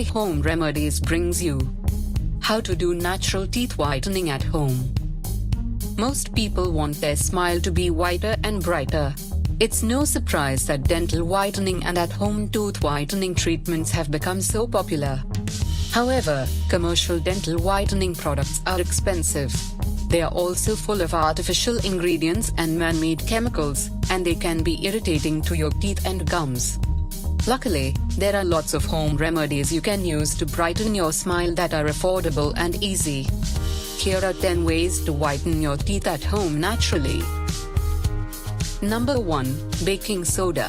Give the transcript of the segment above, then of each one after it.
Enjoy Home Remedies brings you how to do natural teeth whitening at home. Most people want their smile to be whiter and brighter. It's no surprise that dental whitening and at-home tooth whitening treatments have become so popular. However, commercial dental whitening products are expensive. They are also full of artificial ingredients and man-made chemicals, and they can be irritating to your teeth and gums. Luckily, there are lots of home remedies you can use to brighten your smile that are affordable and easy. Here are 10 ways to whiten your teeth at home naturally. Number 1. Baking soda.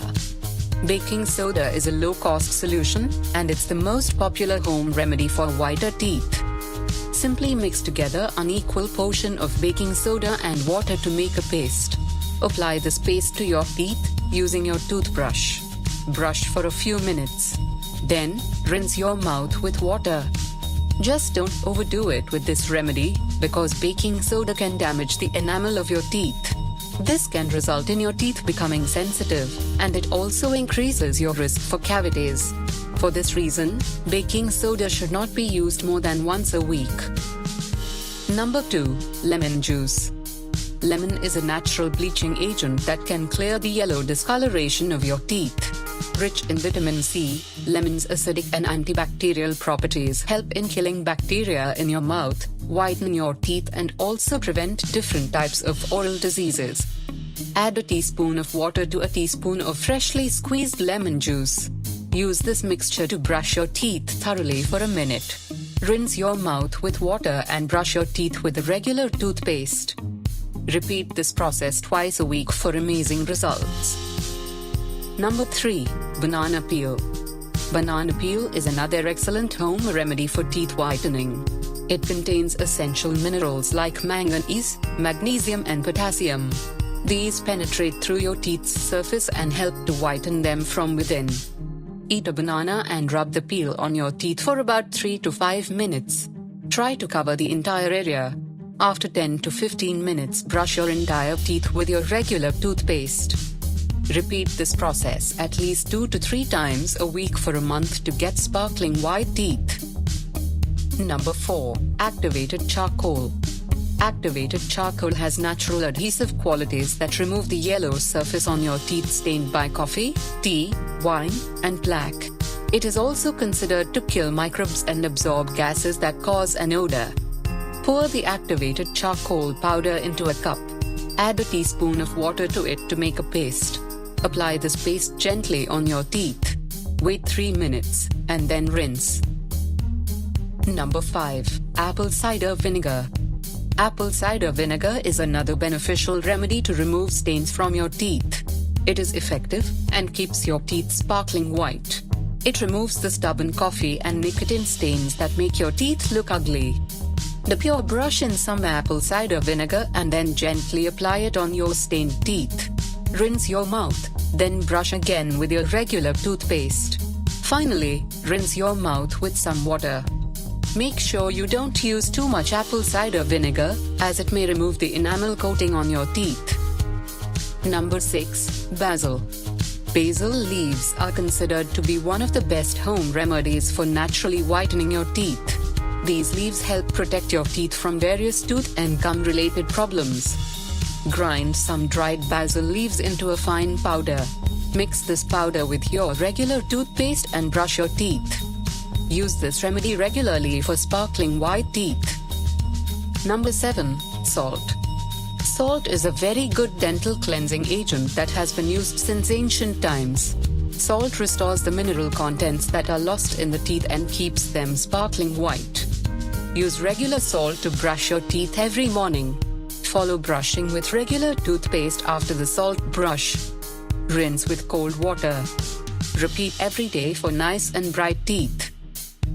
Baking soda is a low-cost solution, and it's the most popular home remedy for whiter teeth. Simply mix together an equal portion of baking soda and water to make a paste. Apply this paste to your teeth using your toothbrush. Brush for a few minutes. Then, rinse your mouth with water. Just don't overdo it with this remedy, because baking soda can damage the enamel of your teeth. This can result in your teeth becoming sensitive, and it also increases your risk for cavities. For this reason, baking soda should not be used more than once a week. Number 2. Lemon juice. Lemon is a natural bleaching agent that can clear the yellow discoloration of your teeth. Rich in vitamin C, lemon's acidic and antibacterial properties help in killing bacteria in your mouth, whiten your teeth, and also prevent different types of oral diseases. Add a teaspoon of water to a teaspoon of freshly squeezed lemon juice. Use this mixture to brush your teeth thoroughly for a minute. Rinse your mouth with water and brush your teeth with a regular toothpaste. Repeat this process twice a week for amazing results. Number 3. Banana peel. Banana peel is another excellent home remedy for teeth whitening. It contains essential minerals like manganese, magnesium, and potassium. These penetrate through your teeth's surface and help to whiten them from within. Eat a banana and rub the peel on your teeth for about 3 to 5 minutes. Try to cover the entire area. After 10 to 15 minutes, brush your entire teeth with your regular toothpaste. Repeat this process at least 2 to 3 times a week for a month to get sparkling white teeth. Number 4. Activated charcoal. Activated charcoal has natural adhesive qualities that remove the yellow surface on your teeth stained by coffee, tea, wine, and plaque. It is also considered to kill microbes and absorb gases that cause an odor. Pour the activated charcoal powder into a cup. Add a teaspoon of water to it to make a paste. Apply this paste gently on your teeth. Wait 3 minutes, and then rinse. Number 5. Apple cider vinegar. Apple cider vinegar is another beneficial remedy to remove stains from your teeth. It is effective and keeps your teeth sparkling white. It removes the stubborn coffee and nicotine stains that make your teeth look ugly. Dip your brush in some apple cider vinegar and then gently apply it on your stained teeth. Rinse your mouth, then brush again with your regular toothpaste. Finally, rinse your mouth with some water. Make sure you don't use too much apple cider vinegar, as it may remove the enamel coating on your teeth. Number 6. Basil. Basil leaves are considered to be one of the best home remedies for naturally whitening your teeth. These leaves help protect your teeth from various tooth and gum-related problems. Grind some dried basil leaves into a fine powder. Mix this powder with your regular toothpaste and brush your teeth. Use this remedy regularly for sparkling white teeth. Number 7. Salt. Salt is a very good dental cleansing agent that has been used since ancient times. Salt restores the mineral contents that are lost in the teeth and keeps them sparkling white. Use regular salt to brush your teeth every morning. Follow brushing with regular toothpaste after the salt brush. Rinse with cold water. Repeat every day for nice and bright teeth.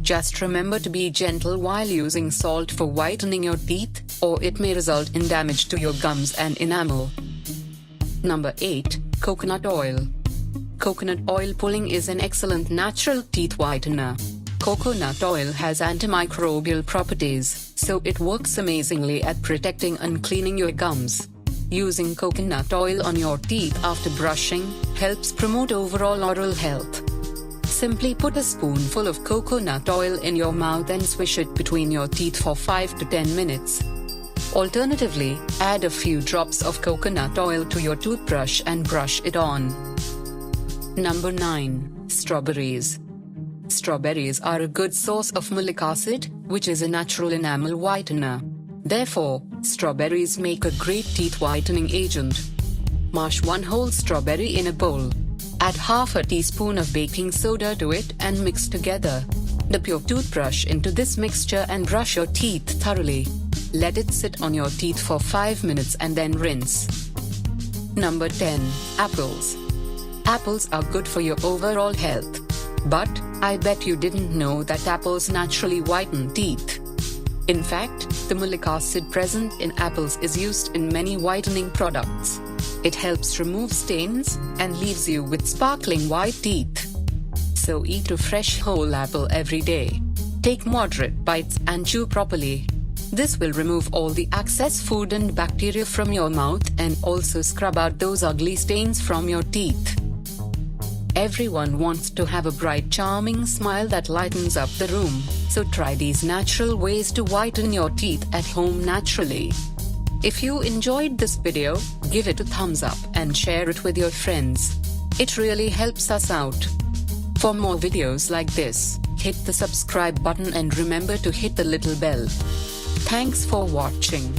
Just remember to be gentle while using salt for whitening your teeth, or it may result in damage to your gums and enamel. Number 8. Coconut oil. Coconut oil pulling is an excellent natural teeth whitener. Coconut oil has antimicrobial properties, so it works amazingly at protecting and cleaning your gums. Using coconut oil on your teeth after brushing helps promote overall oral health. Simply put a spoonful of coconut oil in your mouth and swish it between your teeth for 5 to 10 minutes. Alternatively, add a few drops of coconut oil to your toothbrush and brush it on. Number 9. Strawberries. Strawberries are a good source of malic acid, which is a natural enamel whitener. Therefore, strawberries make a great teeth whitening agent. Mash 1 whole strawberry in a bowl. Add half a teaspoon of baking soda to it and mix together. Dip your toothbrush into this mixture and brush your teeth thoroughly. Let it sit on your teeth for 5 minutes and then rinse. Number 10. Apples. Apples are good for your overall health. But, I bet you didn't know that apples naturally whiten teeth. In fact, the malic acid present in apples is used in many whitening products. It helps remove stains and leaves you with sparkling white teeth. So eat a fresh whole apple every day. Take moderate bites and chew properly. This will remove all the excess food and bacteria from your mouth and also scrub out those ugly stains from your teeth. Everyone wants to have a bright, charming smile that lightens up the room, so try these natural ways to whiten your teeth at home naturally. If you enjoyed this video, give it a thumbs up and share it with your friends. It really helps us out. For more videos like this, hit the subscribe button and remember to hit the little bell. Thanks for watching.